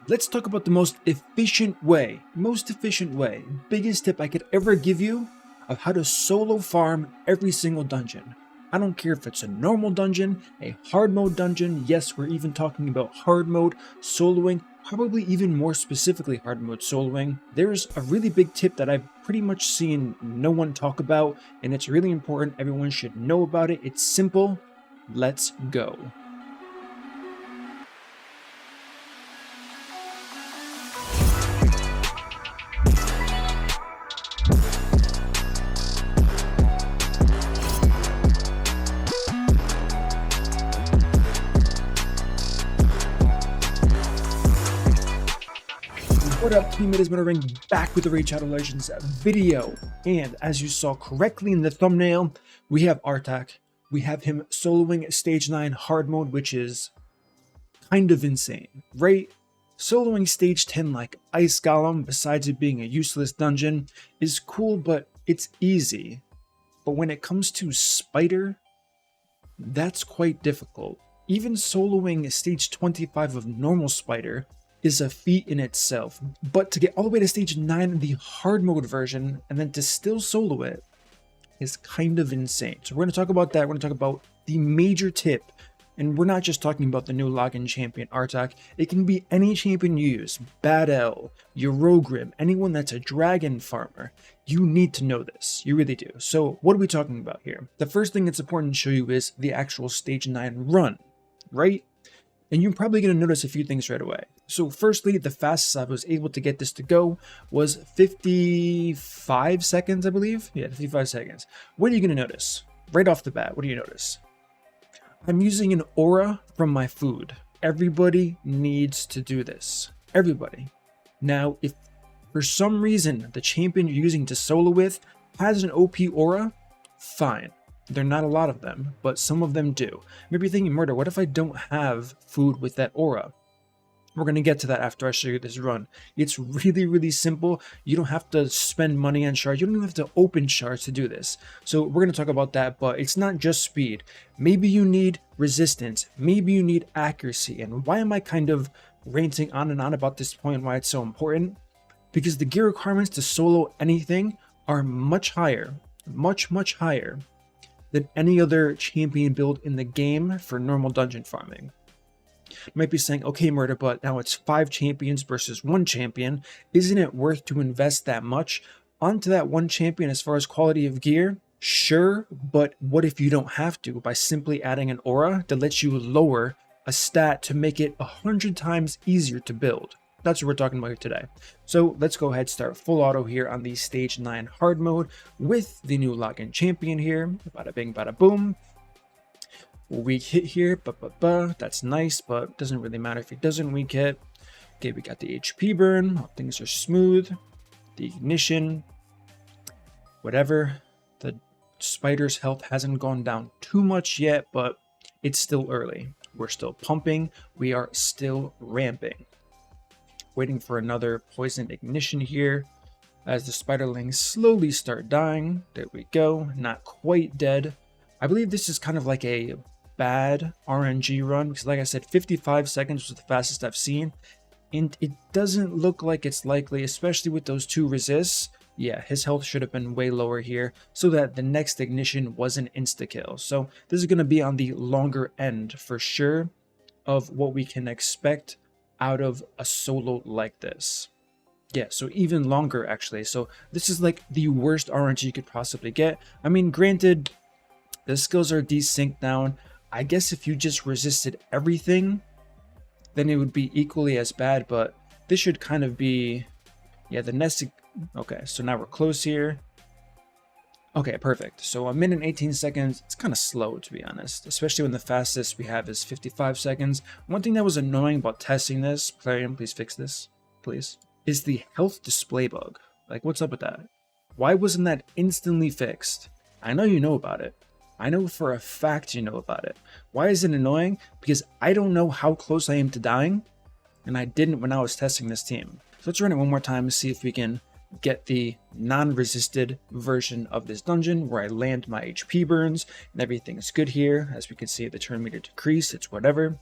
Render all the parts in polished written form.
Let's talk about the most efficient way, biggest tip I could ever give you of how to solo farm every single dungeon. I don't care if it's a normal dungeon, a hard mode dungeon, yes, we're even talking about hard mode soloing, probably even more specifically hard mode soloing. There's a really big tip that I've pretty much seen no one talk about, and it's really important. Everyone should know about it. It's simple. Let's go. What up, team? It is MurderInc back with the Raid Shadow Legends video. And as you saw correctly in the thumbnail, we have Artak. We have him soloing stage 9 hard mode, which is kind of insane, right? Soloing stage 10 like Ice Golem, besides it being a useless dungeon, is cool, but it's easy. But when it comes to Spider, that's quite difficult. Even soloing stage 25 of normal Spider is a feat in itself, but to get all the way to stage 9 in the hard mode version and then to still solo it is kind of insane. So we're going to talk about that. We're going to talk about the major tip, and we're not just talking about the new login champion Artak. It can be any champion you use, Bad L, Eurogrim, anyone that's a dragon farmer. You need to know this, you really do. So what are we talking about here? The first thing that's important to show you is the actual stage 9 run, right? And you're probably going to notice a few things right away. So firstly, the fastest I was able to get this to go was 55 seconds, I believe. Yeah, 55 seconds. What are you going to notice? Right off the bat, what do you notice? I'm using an aura from my food. Everybody needs to do this. Everybody. Now, if for some reason the champion you're using to solo with has an OP aura, fine. There are not a lot of them, but some of them do. Maybe you're thinking, Murder, what if I don't have food with that aura? We're going to get to that after I show you this run. It's really, really simple. You don't have to spend money on shards. You don't even have to open shards to do this. So we're going to talk about that, but it's not just speed. Maybe you need resistance. Maybe you need accuracy. And why am I kind of ranting on and on about this point, why it's so important? Because the gear requirements to solo anything are much higher, much higher than any other champion build in the game for normal dungeon farming. You might be saying, okay, Murder, but now it's 5 champions versus 1 champion. Isn't it worth to invest that much onto that 1 champion as far as quality of gear? Sure, but what if you don't have to by simply adding an aura that lets you lower a stat to make it 100 times easier to build? That's what we're talking about here today. So let's go ahead and start full auto here on the stage 9 hard mode with the new login champion here. Bada bing, bada boom. Weak hit here, that's nice, but doesn't really matter if it doesn't weak hit. Okay, we got the HP burn. Things are smooth. The ignition, whatever. The spider's health hasn't gone down too much yet, but it's still early. We're still pumping. We are still ramping. Waiting for another poison ignition here as the spiderlings slowly start dying. There we go. Not quite dead. I believe this is kind of like a bad RNG run because, like I said, 55 seconds was the fastest I've seen, and it doesn't look like it's likely, especially with those 2 resists. Yeah, his health should have been way lower here so that the next ignition was an insta-kill. So this is going to be on the longer end for sure of what we can expect out of a solo like this. Yeah, so even longer actually. So this is like the worst RNG you could possibly get. I mean, granted, the skills are desynced down. I guess if you just resisted everything, then it would be equally as bad, but this should kind of be, yeah, the next. Okay, so now we're close here. Okay, perfect. So 1 minute and 18 seconds, it's kind of slow to be honest, especially when the fastest we have is 55 seconds. One thing that was annoying about testing this, Plarium, please fix this, please, is the health display bug. Like, what's up with that? Why wasn't that instantly fixed? I know you know about it. I know for a fact you know about it. Why is it annoying? Because I don't know how close I am to dying, and I didn't when I was testing this team. So let's run it one more time to see if we can get the non-resisted version of this dungeon where I land my HP burns and everything is good here. As we can see, the turn meter decrease, it's whatever.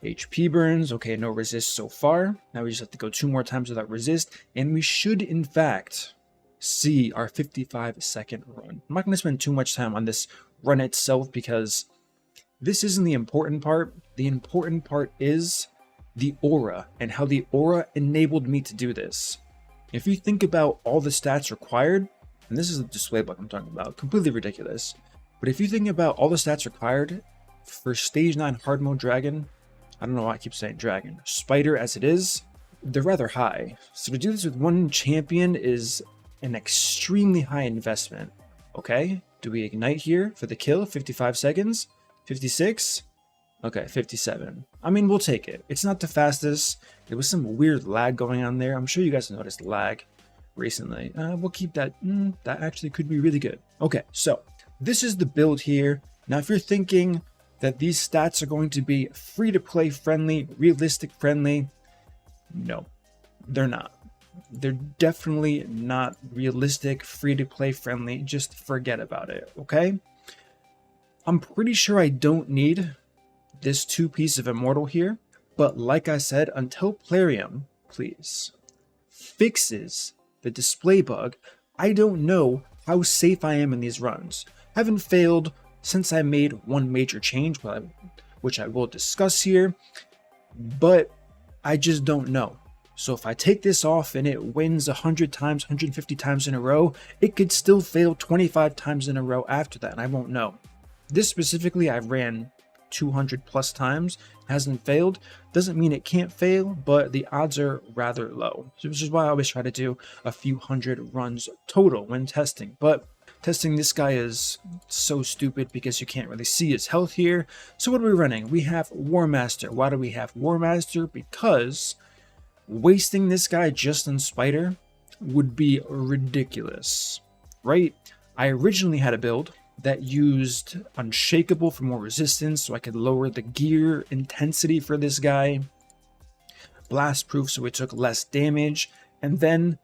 HP burns, okay, no resist so far. Now we just have to go 2 more times without resist, and we should, in fact, see our 55-second run. I'm not going to spend too much time on this run itself because this isn't the important part. The important part is the aura and how the aura enabled me to do this. If you think about all the stats required, and this is the display book I'm talking about, completely ridiculous. But if you think about all the stats required for Stage 9 Hard Mode Dragon, I don't know why I keep saying Dragon, Spider as it is, they're rather high. So to do this with one champion is an extremely high investment. Okay, do we ignite here for the kill? 55 seconds? 56? Okay, 57. I mean, we'll take it. It's not the fastest. There was some weird lag going on there. I'm sure you guys noticed lag recently. We'll keep that. That actually could be really good. Okay, so this is the build here. Now, if you're thinking that these stats are going to be free-to-play friendly, realistic friendly, no, they're not. They're definitely not realistic, free-to-play friendly. Just forget about it, okay? I'm pretty sure I don't need this 2-piece of Immortal here, but like I said, until Plarium, please, fixes the display bug, I don't know how safe I am in these runs. Haven't failed since I made one major change, which I will discuss here, but I just don't know. So if I take this off and it wins 100 times, 150 times in a row, it could still fail 25 times in a row after that, and I won't know. This specifically, I ran 200 plus times, hasn't failed. Doesn't mean it can't fail, but the odds are rather low. So which is why I always try to do a few hundred runs total when testing. But testing this guy is so stupid because you can't really see his health here. So what are we running? We have War Master. Why do we have War Master? Because wasting this guy just on Spider would be ridiculous, right? I originally had a build that used Unshakable for more resistance, so I could lower the gear intensity for this guy. Blast Proof, so it took less damage. And then,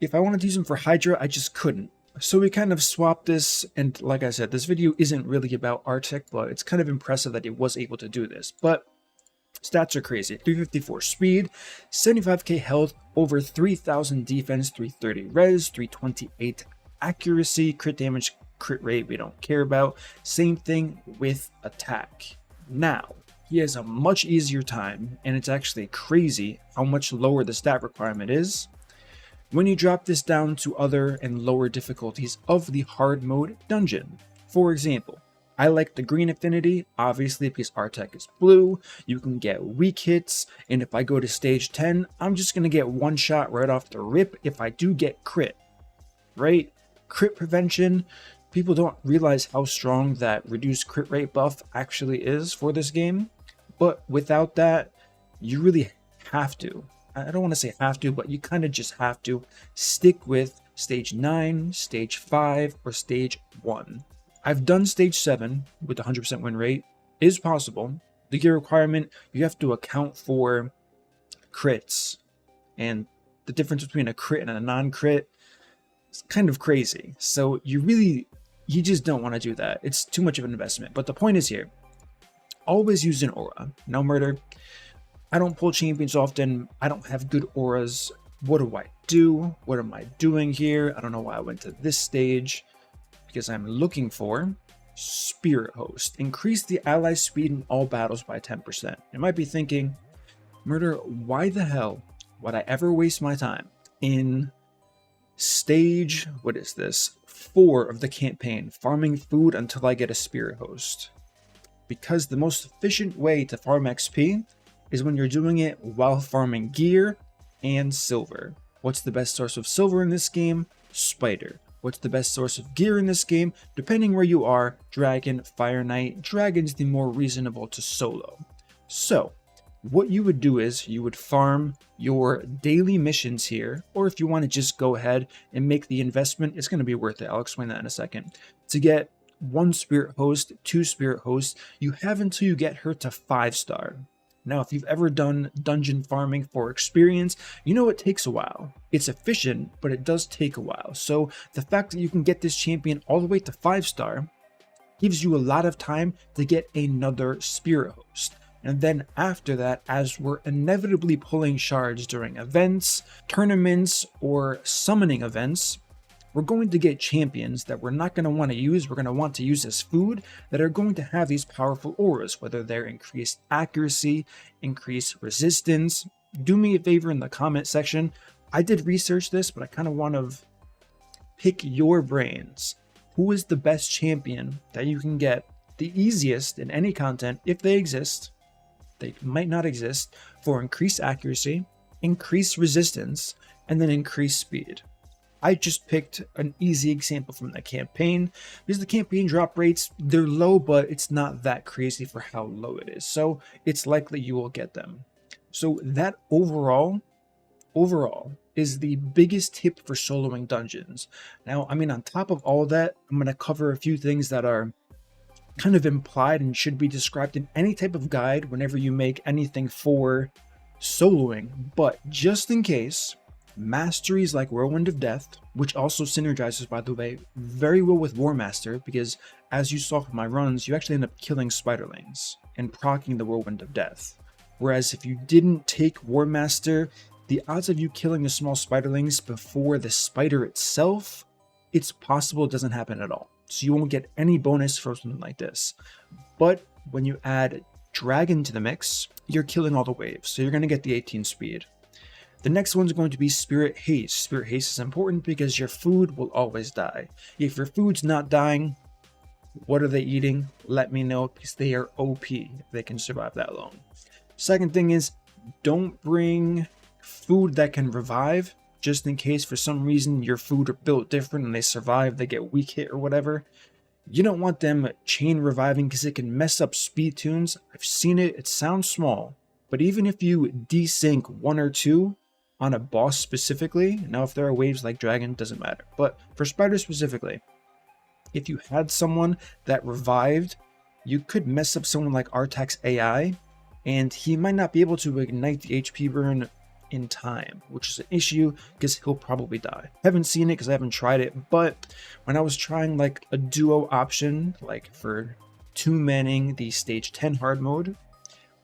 if I wanted to use him for Hydra, I just couldn't. So we kind of swapped this, and like I said, this video isn't really about Arctic, but it's kind of impressive that he was able to do this. But stats are crazy. 354 speed, 75k health, over 3000 defense, 330 res, 328 accuracy, crit damage, crit rate we don't care about. Same thing with attack. Now, he has a much easier time, and it's actually crazy how much lower the stat requirement is when you drop this down to other and lower difficulties of the hard mode dungeon. For example, I like the green affinity, obviously because Artec is blue, you can get weak hits, and if I go to stage 10, I'm just going to get one shot right off the rip if I do get crit, right? Crit prevention, people don't realize how strong that reduced crit rate buff actually is for this game, but without that, you really have to. I don't want to say have to, but you kind of just have to stick with stage 9, stage 5, or stage 1. I've done stage 7 with 100% win rate. It is possible. The gear requirement, you have to account for crits, and the difference between a crit and a non-crit is kind of crazy. So you just don't want to do that. It's too much of an investment. But the point is here, always use an aura. Now Murder, I don't pull champions often. I don't have good auras. What do I do? What am I doing here? I don't know why I went to this stage. Because I'm looking for Spirit Host. Increase the ally speed in all battles by 10%. You might be thinking, Murder, why the hell would I ever waste my time in stage, what is this, 4 of the campaign, farming food until I get a Spirit Host? Because the most efficient way to farm XP is when you're doing it while farming gear and silver. What's the best source of silver in this game? Spider. What's the best source of gear in this game? Depending where you are, Dragon, Fire Knight. Dragon's the more reasonable to solo. So, what you would do is you would farm your daily missions here, or if you want to just go ahead and make the investment, it's going to be worth it. I'll explain that in a second. To get 1 Spirit Host, 2 Spirit Hosts, you have until you get her to 5-star. Now, if you've ever done dungeon farming for experience, you know it takes a while. It's efficient, but it does take a while. So the fact that you can get this champion all the way to 5-star gives you a lot of time to get another Spirit Host. And then after that, as we're inevitably pulling shards during events, tournaments, or summoning events, we're going to get champions that we're not going to want to use. We're going to want to use as food that are going to have these powerful auras, whether they're increased accuracy, increased resistance. Do me a favor in the comment section. I did research this, but I kind of want to pick your brains. Who is the best champion that you can get the easiest in any content, if they exist? They might not exist, for increased accuracy, increased resistance, and then increased speed. I just picked an easy example from the campaign because the campaign drop rates, they're low, but it's not that crazy for how low it is. So it's likely you will get them. So that overall is the biggest tip for soloing dungeons. Now, I mean, on top of all that, I'm going to cover a few things that are kind of implied and should be described in any type of guide whenever you make anything for soloing. But just in case, masteries like Whirlwind of Death, which also synergizes, by the way, very well with War Master, because as you saw from my runs, you actually end up killing spiderlings and proccing the Whirlwind of Death. Whereas if you didn't take War Master, the odds of you killing the small spiderlings before the spider itself, it's possible it doesn't happen at all. So you won't get any bonus for something like this. But when you add Dragon to the mix, you're killing all the waves, so you're going to get the 18 speed. The next one's going to be Spirit Haste. Spirit Haste is important because your food will always die. If your food's not dying, what are they eating? Let me know, because they are OP if they can survive that long. Second thing is, don't bring food that can revive, just in case for some reason your food are built different and they survive, they get weak hit or whatever. You don't want them chain reviving because it can mess up speed tunes. I've seen it, it sounds small, but even if you desync 1 or 2 on a boss specifically, now if there are waves like Dragon, doesn't matter, but for Spider specifically, if you had someone that revived, you could mess up someone like Artak's AI, and he might not be able to ignite the HP burn in time, which is an issue because he'll probably die. I haven't seen it because I haven't tried it, but when I was trying like a duo option, like for 2-manning the stage 10 hard mode,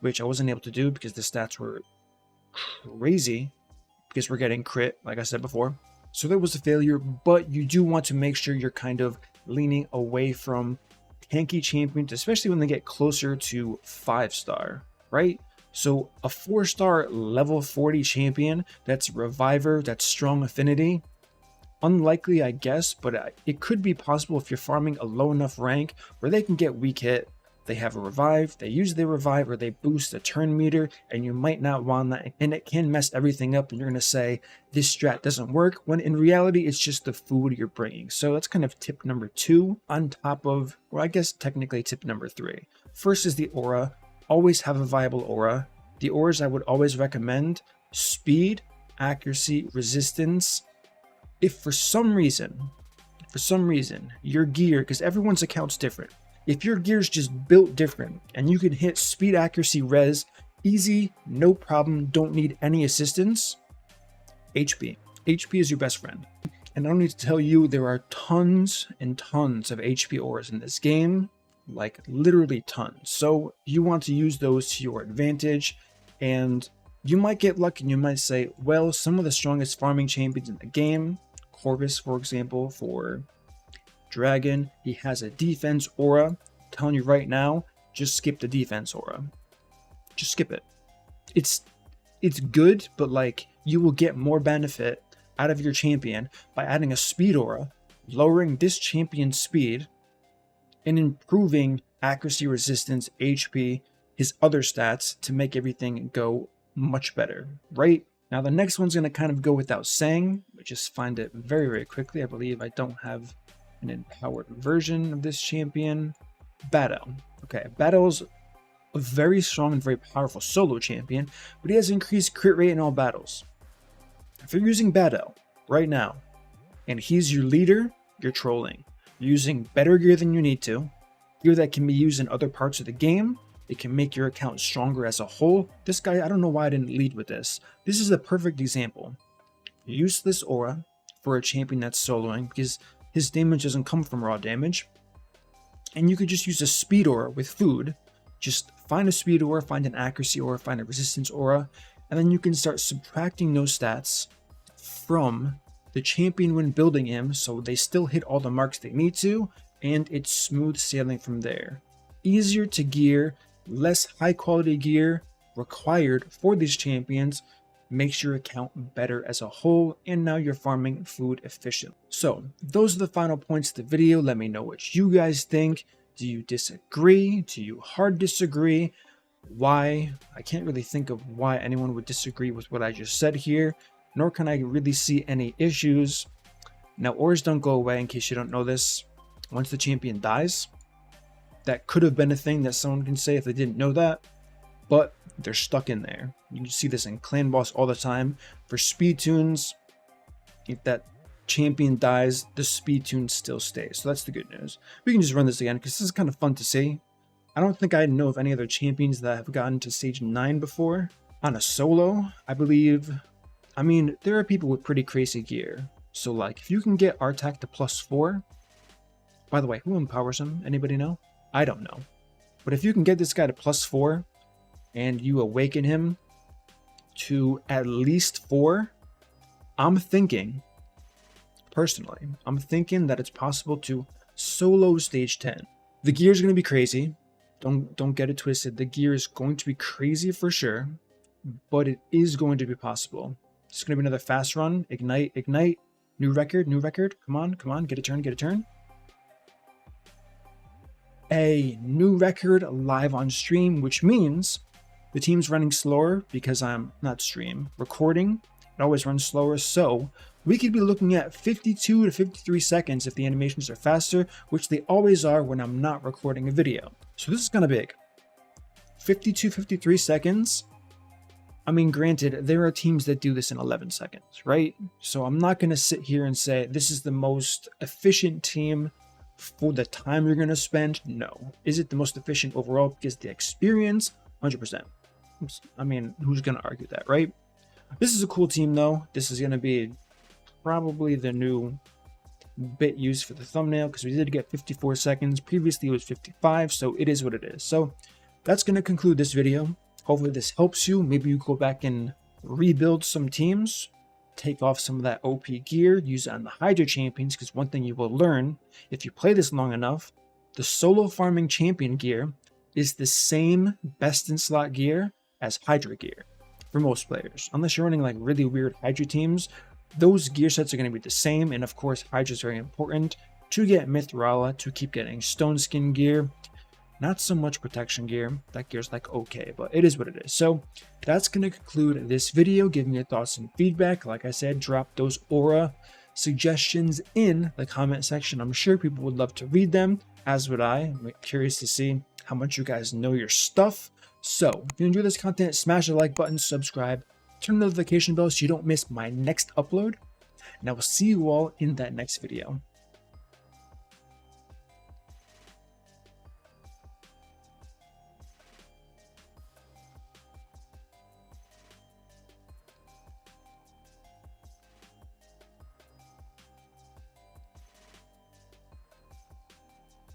which I wasn't able to do because the stats were crazy, because we're getting crit, like I said before. So that was a failure, but you do want to make sure you're kind of leaning away from tanky champions, especially when they get closer to 5-star, right? So a 4-star level 40 champion that's Reviver, that's strong affinity, unlikely I guess, but it could be possible if you're farming a low enough rank where they can get weak hit, they have a revive, they use their revive, or they boost the turn meter, and you might not want that, and it can mess everything up, and you're going to say, this strat doesn't work, when in reality, it's just the food you're bringing. So that's kind of tip number 2, on top of, well, I guess technically tip number 3. First is the aura. Always have a viable aura. The auras I would always recommend: speed, accuracy, resistance. If for some reason, your gear, because everyone's account's different, if your gear's just built different and you can hit speed, accuracy, res, easy, no problem, don't need any assistance, HP. HP is your best friend. And I don't need to tell you, there are tons and tons of HP auras in this game, like literally tons. So you want to use those to your advantage, and you might get lucky and you might say, well, some of the strongest farming champions in the game, Corvus, for example, for Dragon, he has a defense aura. I'm telling you right now, just skip the defense aura. Just skip it. It's good, but like, you will get more benefit out of your champion by adding a speed aura, lowering this champion's speed, and improving accuracy, resistance, HP, his other stats to make everything go much better, right? Now the next one's going to kind of go without saying. I just find it very, very quickly. I believe I don't have an empowered version of this champion. Battle. Okay, Battle's a very strong and very powerful solo champion, but he has increased crit rate in all battles. If you're using Battle right now, and he's your leader, you're trolling. You're using better gear than you need to, gear that can be used in other parts of the game. It can make your account stronger as a whole. This guy, I don't know why I didn't lead with this. This is a perfect example. Use this aura for a champion that's soloing because his damage doesn't come from raw damage. And you could just use a speed aura with food. Just find a speed aura, find an accuracy aura, find a resistance aura, and then you can start subtracting those stats from the champion when building him, so they still hit all the marks they need to, and it's smooth sailing from there. Easier to gear, less high quality gear required for these champions makes your account better as a whole, and now you're farming food efficient. So those are the final points of the video. Let me know what you guys think. Do you disagree? Do you hard disagree? Why? I can't really think of why anyone would disagree with what I just said here, nor can I really see any issues. Now, auras don't go away, in case you don't know this. Once the champion dies, that could have been a thing that someone can say if they didn't know that, but they're stuck in there. You can see this in Clan Boss all the time. For speed tunes, if that champion dies, the speed tune still stays. So that's the good news. We can just run this again because this is kind of fun to see. I don't think I know of any other champions that have gotten to stage 9 before. On a solo, I believe, I mean, there are people with pretty crazy gear. So like, if you can get Artak to +4, by the way, who empowers him? Anybody know? I don't know. But if you can get this guy to +4, and you awaken him to at least 4, I'm thinking, personally, I'm thinking that it's possible to solo stage 10. The gear is going to be crazy. Don't get it twisted. The gear is going to be crazy for sure, but it is going to be possible. It's going to be another fast run. Ignite, ignite. New record, new record. Come on, come on. Get a turn, get a turn. A new record live on stream, which means the team's running slower because I'm not recording. It always runs slower, so we could be looking at 52 to 53 seconds if the animations are faster, which they always are when I'm not recording a video. So this is kind of big. 52, 53 seconds. I mean, granted, there are teams that do this in 11 seconds, right? So I'm not going to sit here and say this is the most efficient team for the time you're going to spend. No. Is it the most efficient overall because the experience? 100%. I mean, who's going to argue that, right? This is a cool team, though. This is going to be probably the new bit used for the thumbnail because we did get 54 seconds. Previously, it was 55, so it is what it is. So that's going to conclude this video. Hopefully, this helps you. Maybe you go back and rebuild some teams, take off some of that OP gear, use it on the Hydra champions, because one thing you will learn if you play this long enough, the solo farming champion gear is the same best in slot gear as Hydra gear for most players. Unless you're running like really weird Hydra teams, those gear sets are going to be the same. And of course, Hydra is very important to get Mithrala, to keep getting stone skin gear. Not so much protection gear. That gear's like okay, but it is what it is. So that's going to conclude this video. Give me your thoughts and feedback. Like I said, drop those aura suggestions in the comment section. I'm sure people would love to read them, as would I. I'm curious to see how much you guys know your stuff. So if you enjoy this content, smash the like button, subscribe, turn the notification bell so you don't miss my next upload, and I will see you all in that next video.